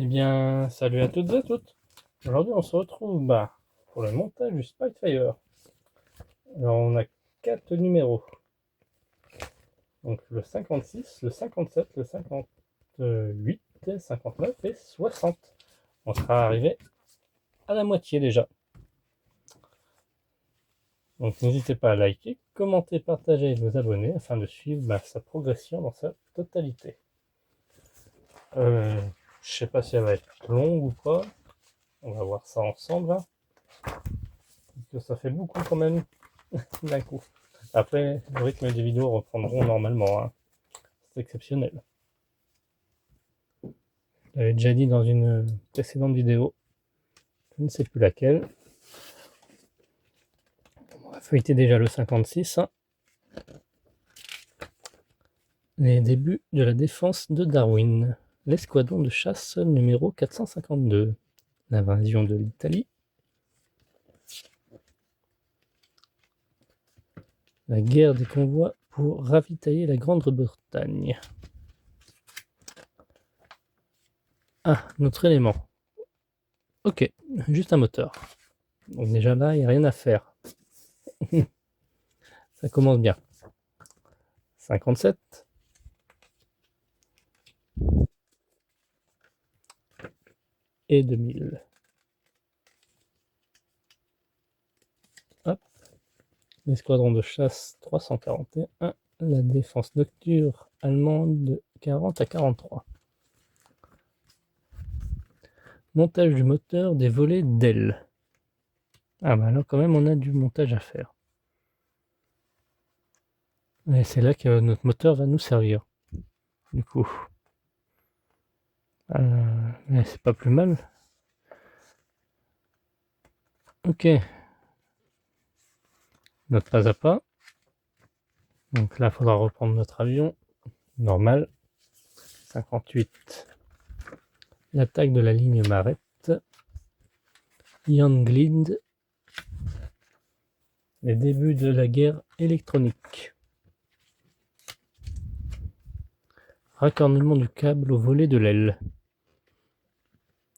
bien, salut à toutes et à toutes. Aujourd'hui, on se retrouve pour le montage du Spitfire. Alors, on a 4 numéros. Donc, le 56, le 57, le 58, 59 et 60. On sera arrivé à la moitié déjà. Donc, n'hésitez pas à liker, commenter, partager et vous abonner afin de suivre sa progression dans sa totalité. Je sais pas si elle va être longue ou pas. On va voir ça ensemble. Parce que ça fait beaucoup quand même d'un coup. Après, le rythme des vidéos reprendront normalement. Hein. C'est exceptionnel. Je l'avais déjà dit dans une précédente vidéo. Je ne sais plus laquelle. On va feuilleter déjà le 56. Hein. Les débuts de la défense de Darwin. L'escadron de chasse numéro 452. L'invasion de l'Italie. La guerre des convois pour ravitailler la Grande-Bretagne. Ah, notre élément. Ok, juste un moteur. Donc déjà là, il n'y a rien à faire. Ça commence bien. 57. Et 2000. Hop. L'escadron de chasse 341. La défense nocturne allemande de 40 à 43. Montage du moteur des volets d'ailes. Ah bah alors quand même on a du montage à faire. Et c'est là que notre moteur va nous servir. Du coup. Mais c'est pas plus mal. Ok. Notre pas à pas. Donc là, il faudra reprendre notre avion. Normal. 58. L'attaque de la ligne Marette. Younglind. Les débuts de la guerre électronique. Raccordement du câble au volet de l'aile.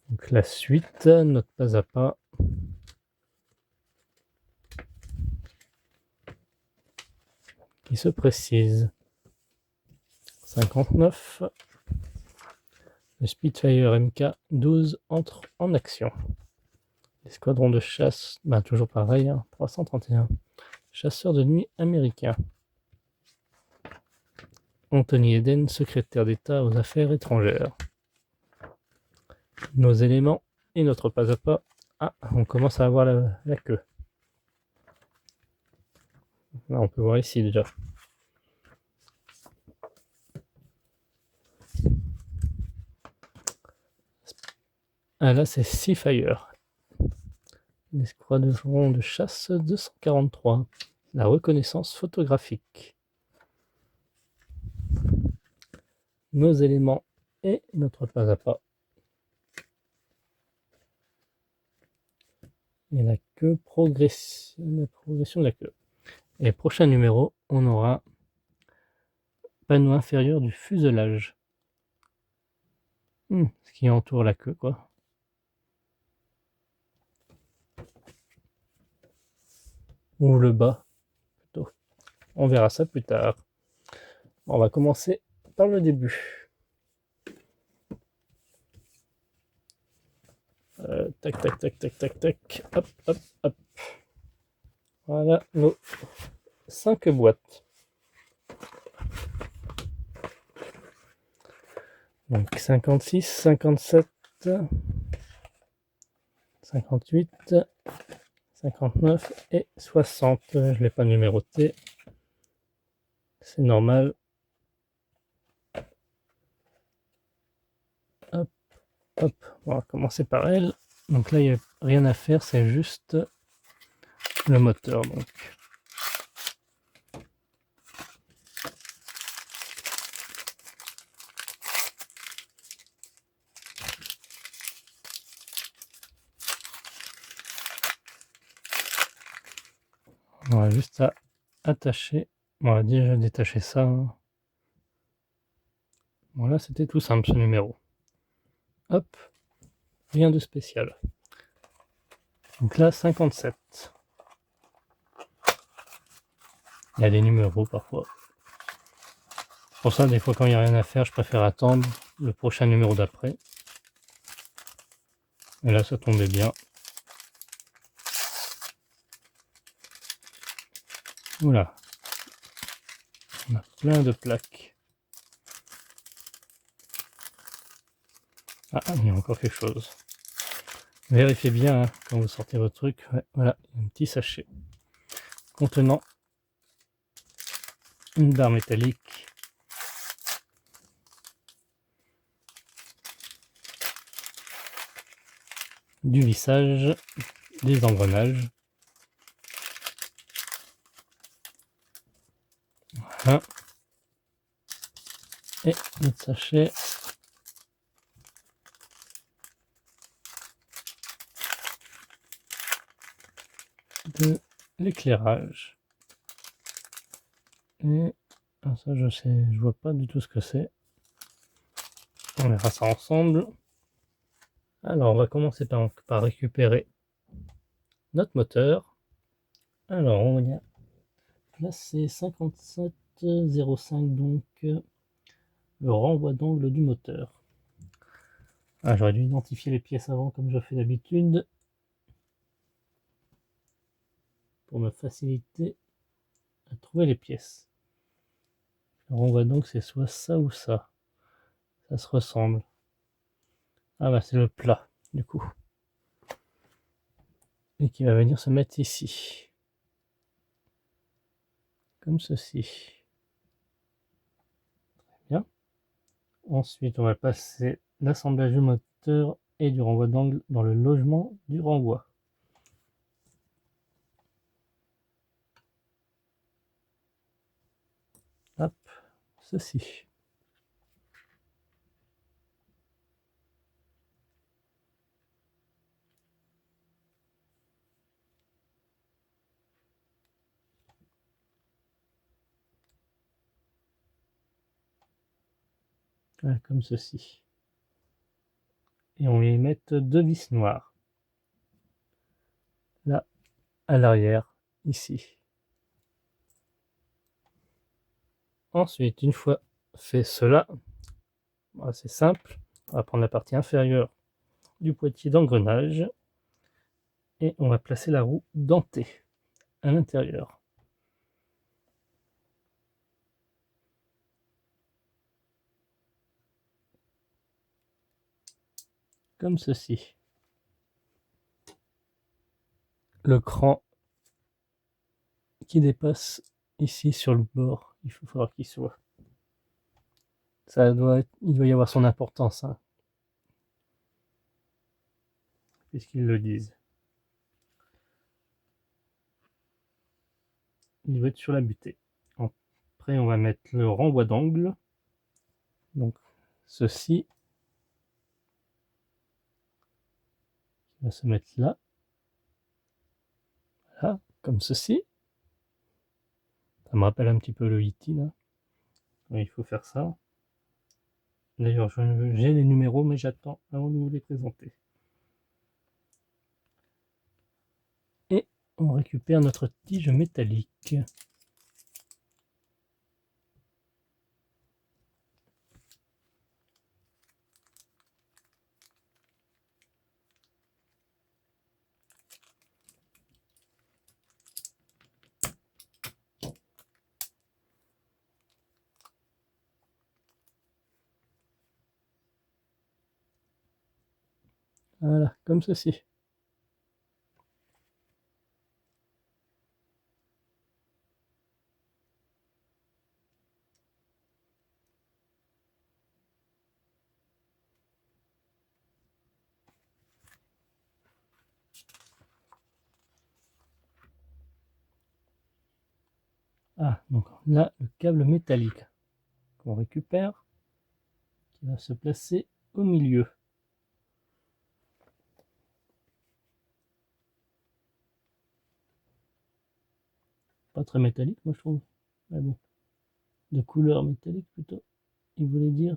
Donc la suite, notre pas à pas. Qui se précise. 59. Le Spitfire Mk12 entre en action. L'escadron de chasse, toujours pareil, hein, 331. Chasseur de nuit américain. Anthony Eden, secrétaire d'État aux Affaires étrangères. Nos éléments et notre pas à pas. Ah, on commence à avoir la queue. Là, on peut voir ici déjà. Ah là, c'est Seafire. L'escadron de chasse 243. La reconnaissance photographique. Nos éléments et notre pas à pas. Et la queue progression de la queue. Et prochain numéro, on aura panneau inférieur du fuselage. Ce qui entoure la queue, quoi. Ou le bas, plutôt. On verra ça plus tard. On va commencer par le début. Tac, tac, tac, tac, tac, tac. Hop, hop, hop. Voilà nos 5 boîtes. Donc 56, 57, 58, 59 et 60. Je ne l'ai pas numéroté. C'est normal. Hop, hop. On va commencer par elle. Donc là, il n'y a rien à faire, c'est juste le moteur. Donc. On va juste à attacher. On va déjà détacher ça. Voilà, c'était tout simple ce numéro. Hop, rien de spécial. Donc là, 57. Il y a des numéros parfois. Pour ça, des fois, quand il n'y a rien à faire, je préfère attendre le prochain numéro d'après. Et là, ça tombait bien. Voilà. On a plein de plaques. Ah, il y a encore quelque chose. Vérifiez bien hein, quand vous sortez votre truc. Ouais, voilà, un petit sachet contenant une barre métallique. Du lissage, des engrenages. Voilà. Et notre sachet de l'éclairage. Et ça, je vois pas du tout ce que c'est. On verra ça ensemble. Alors, on va commencer par récupérer notre moteur. Alors, on y a là, c'est 57,05, donc le renvoi d'angle du moteur. Ah, j'aurais dû identifier les pièces avant, comme je fais d'habitude, pour me faciliter à trouver les pièces. Le renvoi d'angle, c'est soit ça ou ça. Ça se ressemble. Ah bah, c'est le plat, du coup. Et qui va venir se mettre ici. Comme ceci. Très bien. Ensuite, on va passer l'assemblage du moteur et du renvoi d'angle dans le logement du renvoi. Hop, ceci. Voilà, comme ceci. Et on va y mettre deux vis noires. Là, à l'arrière, ici. Ensuite, une fois fait cela, c'est simple, on va prendre la partie inférieure du boîtier d'engrenage et on va placer la roue dentée à l'intérieur. Comme ceci. Le cran qui dépasse ici sur le bord, il faut falloir qu'il soit. Il doit y avoir son importance, hein, puisqu'ils le disent. Il doit être sur la butée. Après, on va mettre le renvoi d'angle. Donc, ceci va se mettre là. Voilà, comme ceci. Ça me rappelle un petit peu le E.T. là. Il faut faire ça. D'ailleurs, j'ai les numéros, mais j'attends avant de vous les présenter. Et on récupère notre tige métallique. Voilà, comme ceci. Ah, donc là, le câble métallique qu'on récupère, qui va se placer au milieu. Pas très métallique, moi je trouve. Mais bon, de couleur métallique plutôt, il voulait dire.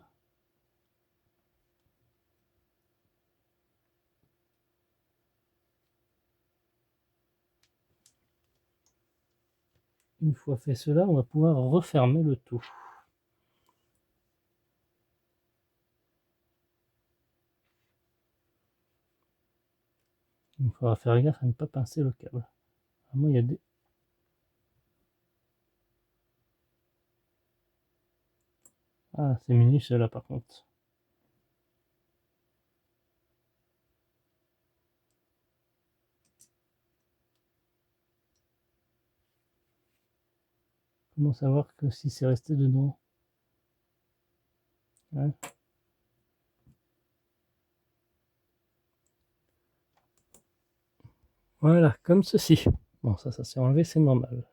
une fois fait cela, on va pouvoir refermer le tout. Il faudra faire gaffe à ne pas pincer le câble. Moi, il y a des... Ah, c'est minus là par contre. Comment savoir que si c'est resté dedans? Ouais. Voilà, comme ceci. Bon, ça s'est enlevé, c'est normal.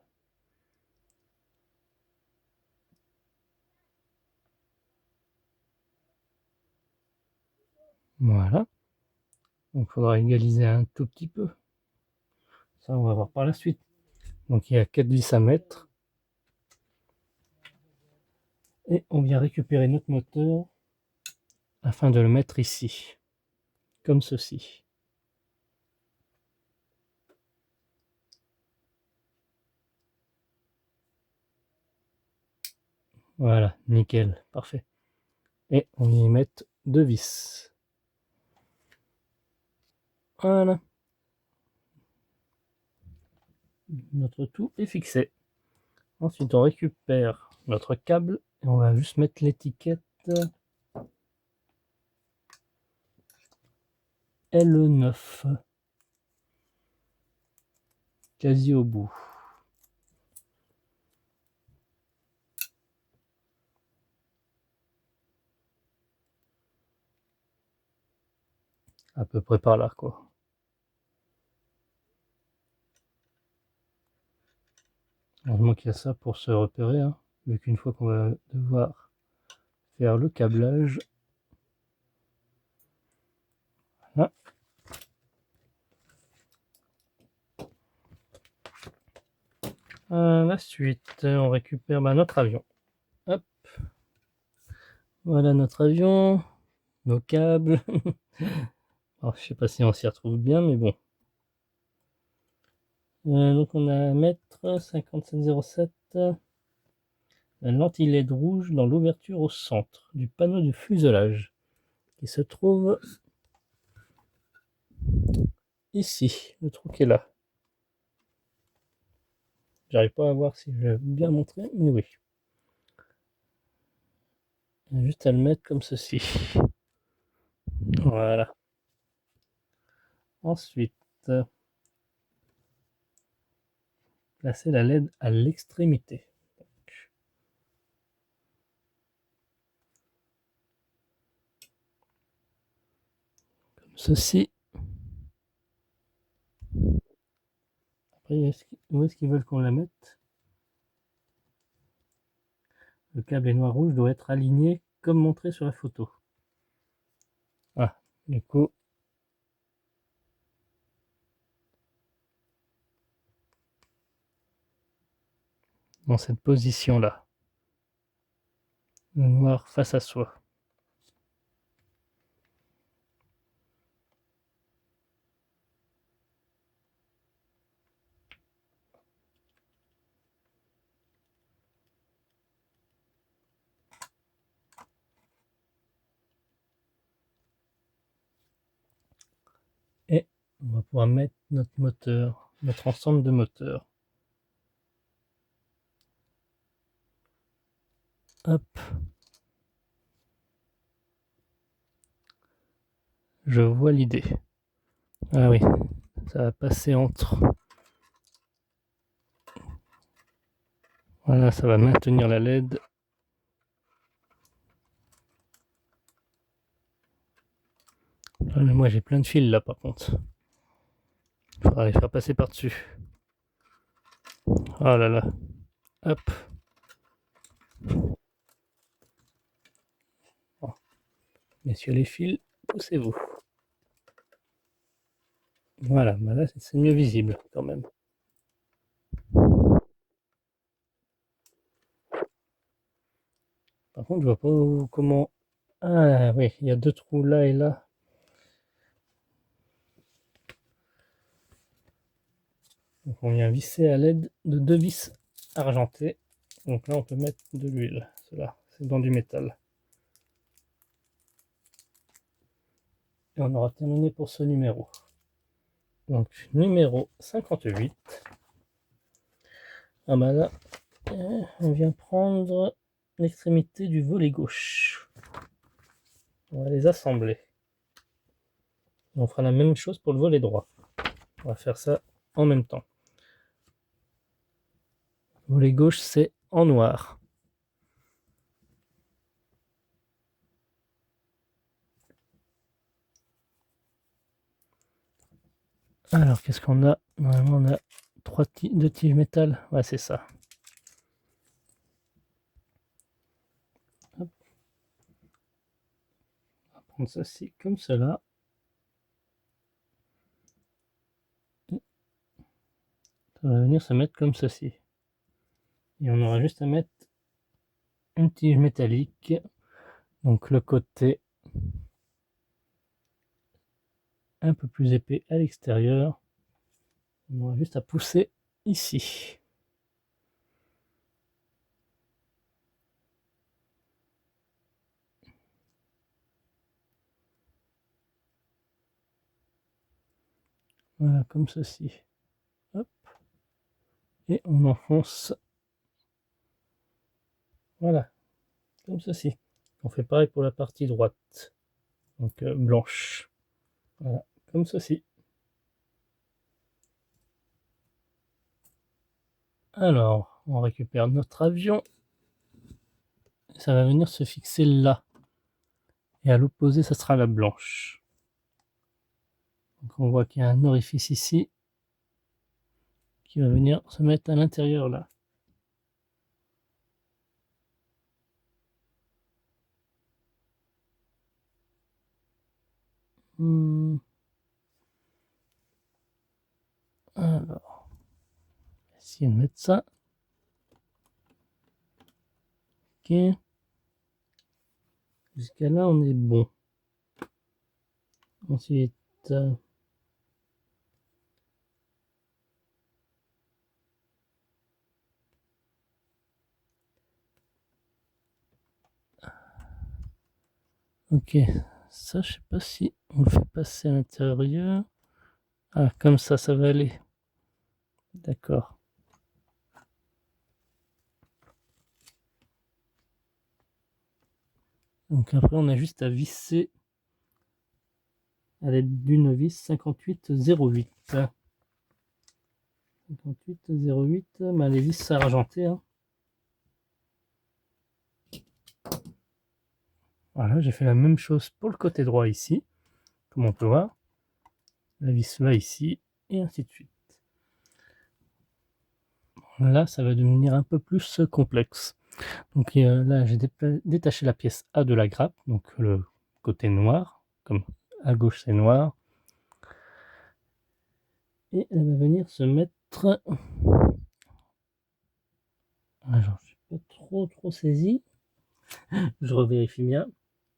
Voilà. Donc, il faudra égaliser un tout petit peu. Ça, on va voir par la suite. Donc, il y a 4 vis à mettre. Et on vient récupérer notre moteur afin de le mettre ici. Comme ceci. Voilà, nickel, parfait. Et on y met 2 vis. Voilà. Notre tout est fixé. Ensuite, on récupère notre câble et on va juste mettre l'étiquette L9. Quasi au bout. À peu près par là, quoi. Heureusement qu'il y a ça pour se repérer, hein, vu qu'une fois qu'on va devoir faire le câblage. Voilà. La suite, on récupère notre avion. Hop. Voilà notre avion, nos câbles. Alors, je sais pas si on s'y retrouve bien, mais bon. Donc on a 1,5707 m, la lentille LED rouge dans l'ouverture au centre du panneau de fuselage, qui se trouve ici, le trou qui est là. J'arrive pas à voir si je vais bien montrer, mais oui. Il y a juste à le mettre comme ceci. Voilà. Ensuite, placer la LED à l'extrémité. Comme ceci. Après, où est-ce qu'ils veulent qu'on la mette? Le câble est noir-rouge doit être aligné comme montré sur la photo. Ah, du coup, dans cette position-là. Le noir face à soi. Et on va pouvoir mettre notre moteur, notre ensemble de moteurs. Hop. Je vois l'idée. Ah oui, ça va passer entre. Voilà, ça va maintenir la LED. Ah, mais moi j'ai plein de fils là par contre. Il faudra les faire passer par-dessus. Oh là là. Hop. Oh. Messieurs les fils, poussez-vous. Voilà, bah là c'est mieux visible quand même. Par contre, je vois pas comment. Ah oui, il y a 2 trous là et là. Donc on vient visser à l'aide de 2 vis argenté. Donc là, on peut mettre de l'huile. Cela, c'est dans du métal. Et on aura terminé pour ce numéro. Donc, numéro 58. Ah bah là, on vient prendre l'extrémité du volet gauche. On va les assembler. On fera la même chose pour le volet droit. On va faire ça en même temps. Le volet gauche, c'est en noir. Alors, qu'est-ce qu'on a? Normalement, on a deux tiges métal. Ouais, c'est ça. Hop. On va prendre ceci comme cela. Ça va venir se mettre comme ceci. Et on aura juste à mettre une tige métallique. Donc le côté un peu plus épais à l'extérieur. On aura juste à pousser ici. Voilà, comme ceci. Hop. Et on enfonce. Voilà, comme ceci. On fait pareil pour la partie droite. Donc blanche. Voilà, comme ceci. Alors, on récupère notre avion. Ça va venir se fixer là. Et à l'opposé, ça sera la blanche. Donc on voit qu'il y a un orifice ici qui va venir se mettre à l'intérieur là. Alors, essayer de mettre ça. Ok. Jusqu'à là, on est bon. Ensuite, ok, ça, je sais pas si on le fait passer à l'intérieur. Ah, comme ça va aller. D'accord. Donc après, on a juste à visser à l'aide d'une vis 5808. 5808, bah, les vis argentées. Hein. Voilà, j'ai fait la même chose pour le côté droit ici, comme on peut voir. La vis va ici, et ainsi de suite. Là, ça va devenir un peu plus complexe. Donc là, j'ai détaché la pièce A de la grappe, donc le côté noir, comme à gauche c'est noir. Et elle va venir se mettre... Ah, j'en suis pas trop saisi. Je revérifie bien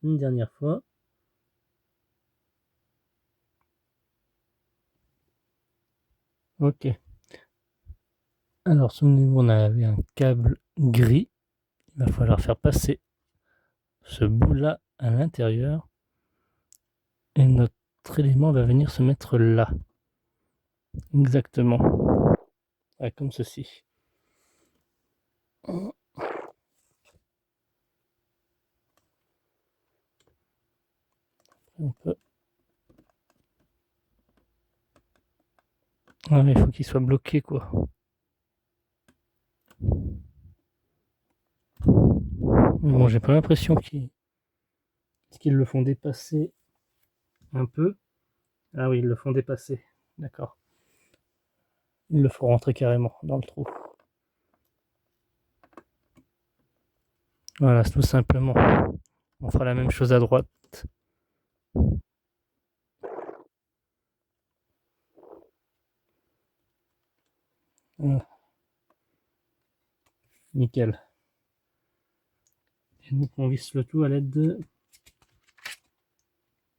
une dernière fois. Ok. Alors, souvenez-vous, on avait un câble gris. Il va falloir faire passer ce bout-là à l'intérieur. Et notre élément va venir se mettre là. Exactement. Ouais, comme ceci. On peut... Ah, il faut qu'il soit bloqué, quoi. Bon, j'ai pas l'impression qu'ils le font dépasser un peu. Ah oui, ils le font dépasser. D'accord. Ils le font rentrer carrément dans le trou. Voilà, c'est tout simplement. On fera la même chose à droite. Voilà. Nickel. Et donc on visse le tout à l'aide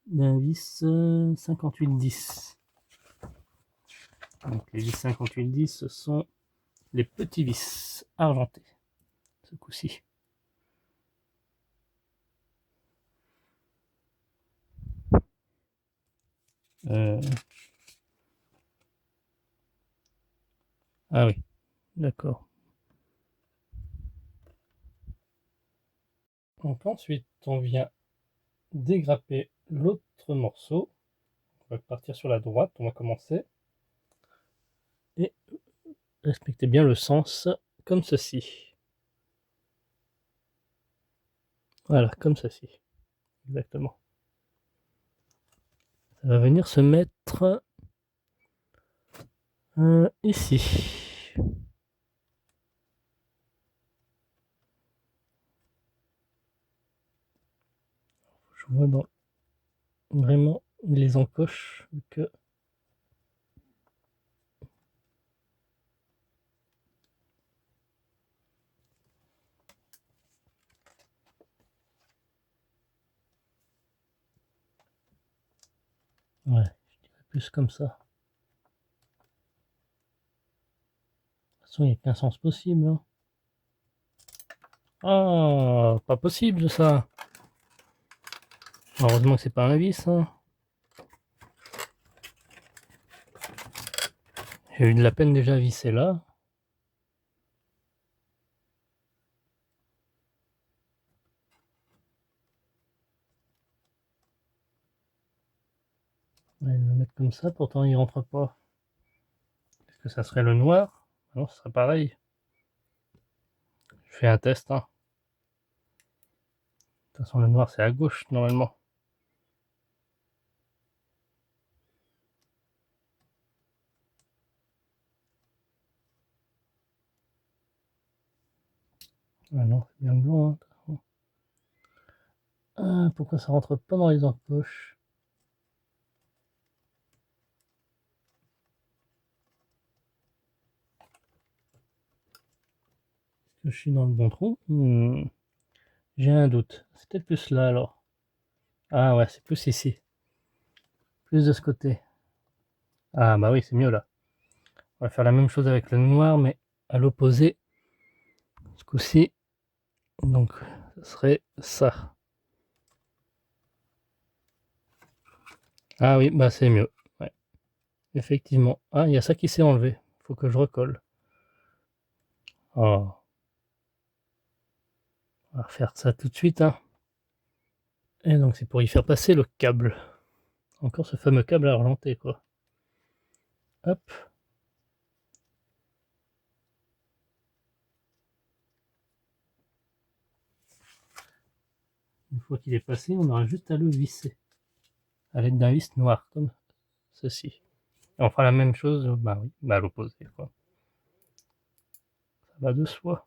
d'un vis 5810. Donc les vis 5810, ce sont les petits vis argentés, ce coup-ci. Ah oui, d'accord. Donc ensuite, on vient dégrapper l'autre morceau. On va partir sur la droite, on va commencer. Et respectez bien le sens, comme ceci. Voilà, comme ceci. Exactement. Ça va venir se mettre ici. Je vois dans vraiment les encoches que ouais, je dirais plus comme ça. De toute façon, il n'y a qu'un sens possible. Hein. Ah, pas possible ça. Heureusement que c'est pas un vis. Hein. J'ai eu de la peine déjà à visser là. On va le mettre comme ça, pourtant il rentre pas. Est-ce que ça serait le noir? Non, ce serait pareil. Je fais un test. Hein. De toute façon, le noir c'est à gauche normalement. Ah non, c'est bien le blanc. Hein. Ah, pourquoi ça rentre pas dans les encoches? Est-ce que je suis dans le bon trou? J'ai un doute. C'est peut-être plus là alors. Ah ouais, c'est plus ici. Plus de ce côté. Ah bah oui, c'est mieux là. On va faire la même chose avec le noir, mais à l'opposé. Ce coup-ci. Donc, ce serait ça. Ah oui, bah c'est mieux. Ouais. Effectivement. Ah, il y a ça qui s'est enlevé. Faut que je recolle. Oh. On va refaire ça tout de suite. Hein. Et donc, c'est pour y faire passer le câble. Encore ce fameux câble argenté, quoi. Hop. Une fois qu'il est passé, on aura juste à le visser. À l'aide d'un vis noir, comme ceci. Et on fera la même chose, bah oui, bah à l'opposé, quoi. Ça va de soi.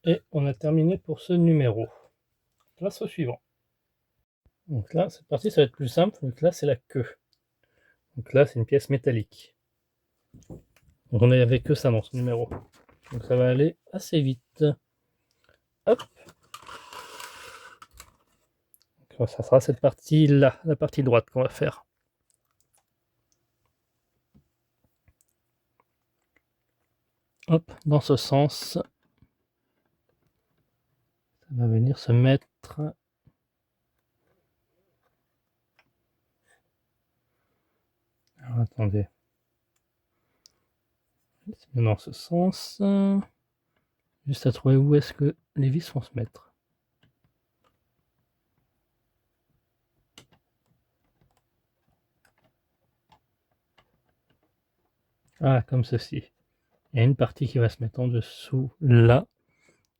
Et on a terminé pour ce numéro. Place au suivant. Donc là, cette partie, ça va être plus simple. Donc là, c'est la queue. Donc là, c'est une pièce métallique. Donc on n'avait que ça dans ce numéro. Donc ça va aller assez vite. Hop. Donc ça sera cette partie-là, la partie droite qu'on va faire. Hop, dans ce sens. Ça va venir se mettre. Alors attendez. C'est bien dans ce sens. Juste à trouver où est-ce que les vis vont se mettre. Ah, comme ceci. Il y a une partie qui va se mettre en dessous, là,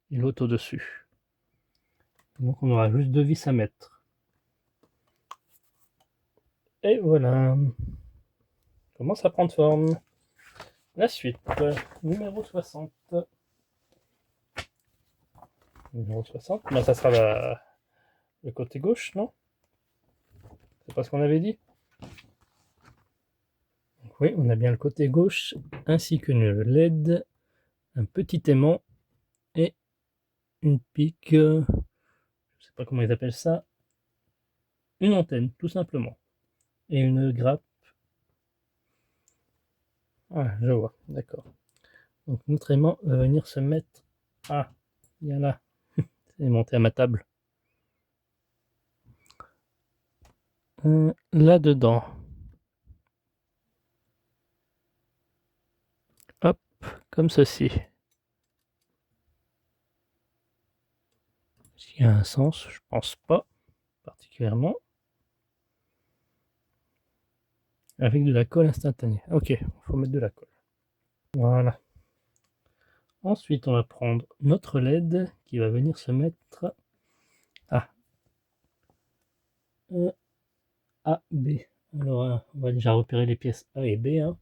et l'autre au-dessus. Donc on aura juste deux vis à mettre. Et voilà. Commence à prendre forme. La suite, numéro 60. Numéro 60, ben, ça sera le côté gauche, non? C'est pas ce qu'on avait dit? Donc, oui, on a bien le côté gauche, ainsi qu'une LED, un petit aimant et une pique, je sais pas comment ils appellent ça, une antenne, tout simplement. Et une grappe Ah, je vois, d'accord. Donc notre aimant va venir se mettre... Ah, il y a là. C'est monté à ma table. Là-dedans. Hop, comme ceci. Est-ce qu'il y a un sens? Je pense pas, particulièrement. Avec de la colle instantanée. Ok, il faut mettre de la colle. Voilà. Ensuite, on va prendre notre LED qui va venir se mettre... Ah, A, B. Alors, on va déjà repérer les pièces A et B. Hein.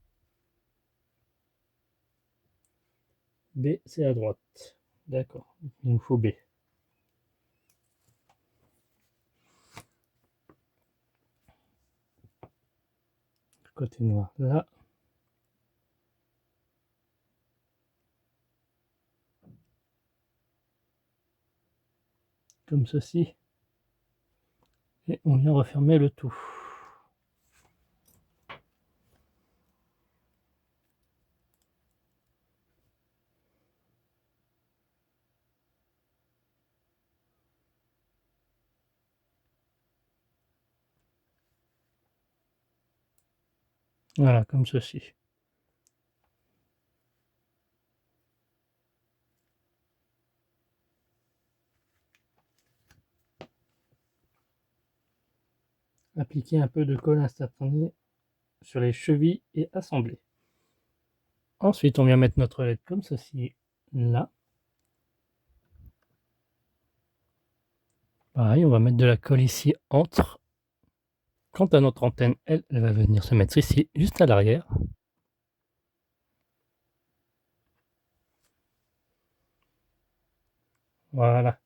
B, c'est à droite. D'accord, il nous faut B. Côté noir, là. Comme ceci. Et on vient refermer le tout. Voilà, comme ceci. Appliquer un peu de colle instantanée sur les chevilles et assembler. Ensuite, on vient mettre notre LED comme ceci, là. Pareil, on va mettre de la colle ici entre. Quant à notre antenne, elle va venir se mettre ici, juste à l'arrière. Voilà.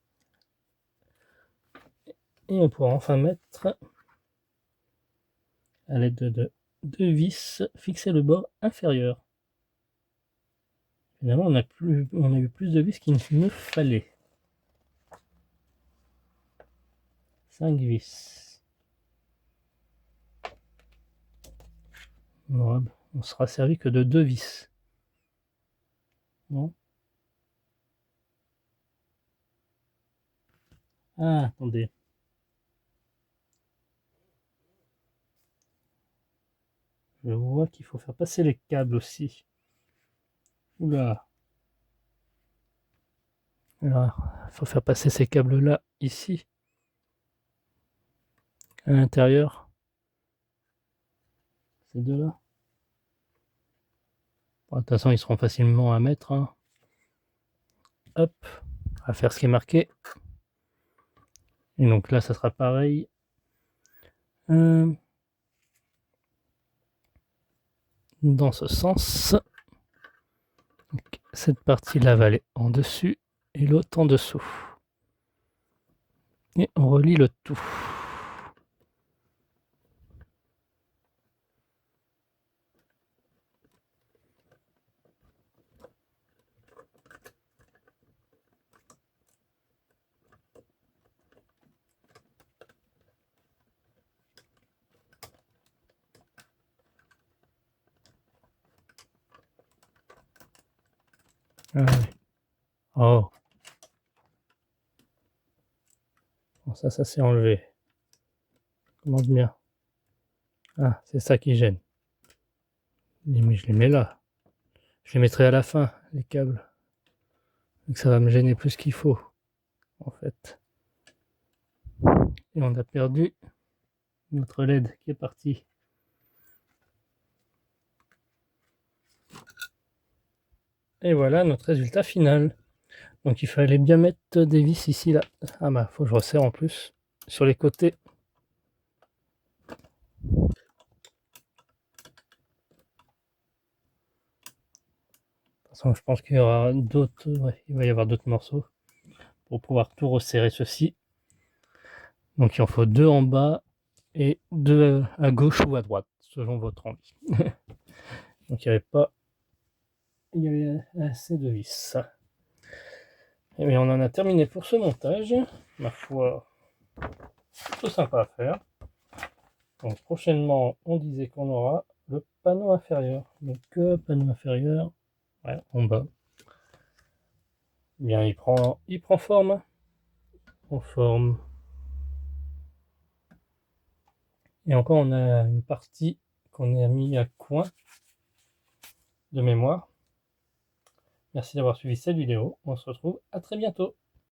Et on pourra enfin mettre, à l'aide de deux vis, fixer le bord inférieur. Finalement, on a eu plus de vis qu'il ne fallait. 5 vis. Non, on sera servi que de 2 vis. Non? Ah, attendez. Je vois qu'il faut faire passer les câbles aussi. Oula. Alors, il faut faire passer ces câbles-là ici, à l'intérieur. Ces deux-là. Bon, de toute façon, ils seront facilement à mettre. Hein. Hop, on va faire ce qui est marqué. Et donc là, ça sera pareil. Dans ce sens. Donc, cette partie-là va aller en dessus et l'autre en dessous. Et on relie le tout. Oh. Bon, ça s'est enlevé. Comment bien. Ah, c'est ça qui gêne. Mais je les mets là. Je les mettrai à la fin, les câbles. Donc ça va me gêner plus qu'il faut, en fait. Et on a perdu notre LED qui est parti. Et voilà notre résultat final. Donc il fallait bien mettre des vis ici, là. Ah bah, faut que je resserre en plus. Sur les côtés. De toute façon, je pense qu'il y aura d'autres... Ouais, il va y avoir d'autres morceaux pour pouvoir tout resserrer ceci. Donc il en faut 2 en bas et 2 à gauche ou à droite, selon votre envie. Donc il y avait assez de vis. Et bien on en a terminé pour ce montage. Ma foi, tout sympa à faire. Donc prochainement, on disait qu'on aura le panneau inférieur. Donc panneau inférieur, ouais, en bas. Bien, il prend forme. En forme. Et encore, on a une partie qu'on a mis à coin de mémoire. Merci d'avoir suivi cette vidéo. On se retrouve à très bientôt.